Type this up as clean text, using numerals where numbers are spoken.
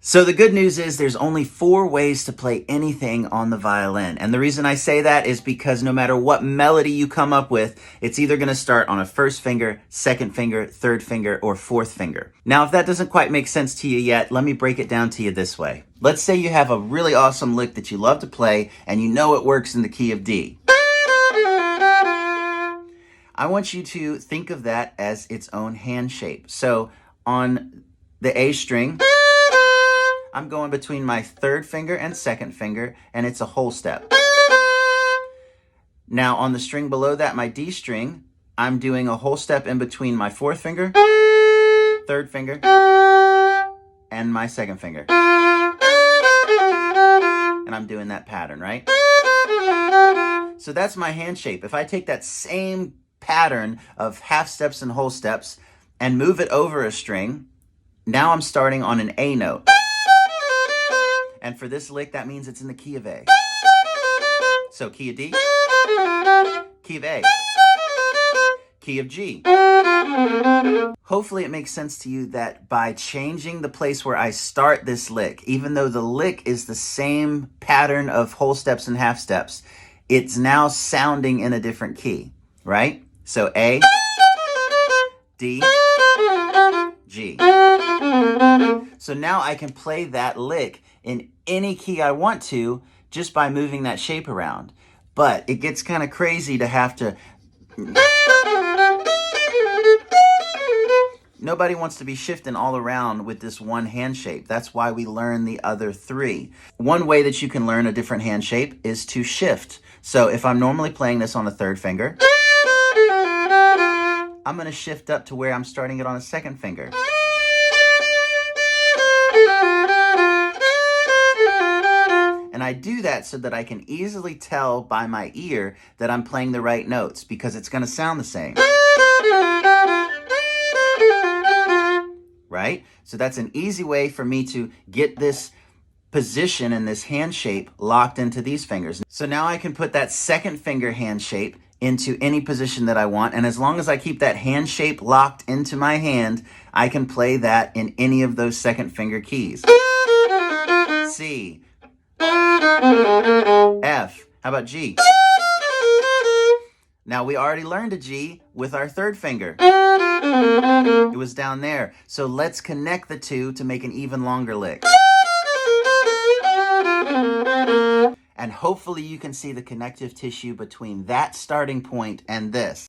So the good news is there's only 4 ways to play anything on the violin. And the reason I say that is because no matter what melody you come up with, it's either going to start on a first finger, second finger, third finger, or fourth finger. Now, if that doesn't quite make sense to you yet, let me break it down to you this way. Let's say you have a really awesome lick that you love to play and you know it works in the key of D. I want you to think of that as its own hand shape. So on the A string, I'm going between my third finger and second finger, and it's a whole step. Now on the string below that, my D string, I'm doing a whole step in between my fourth finger, third finger, and my second finger. And I'm doing that pattern, right? So that's my hand shape. If I take that same pattern of half steps and whole steps and move it over a string, now I'm starting on an A note. And for this lick, that means it's in the key of A. So key of D, key of A, key of G. Hopefully it makes sense to you that by changing the place where I start this lick, even though the lick is the same pattern of whole steps and half steps, it's now sounding in a different key, right? So A, D, G. So now I can play that lick in any key I want to just by moving that shape around. But it gets kind of crazy to have to... Nobody wants to be shifting all around with this one hand shape. That's why we learn the other 3. One way that you can learn a different hand shape is to shift. So if I'm normally playing this on the third finger, I'm going to shift up to where I'm starting it on a second finger. And I do that so that I can easily tell by my ear that I'm playing the right notes because it's going to sound the same. Right? So that's an easy way for me to get this position and this hand shape locked into these fingers. So now I can put that second finger hand shape into any position that I want. And as long as I keep that hand shape locked into my hand, I can play that in any of those second finger keys. C, F, how about G? Now we already learned a G with our third finger. It was down there. So let's connect the 2 to make an even longer lick. And hopefully you can see the connective tissue between that starting point and this.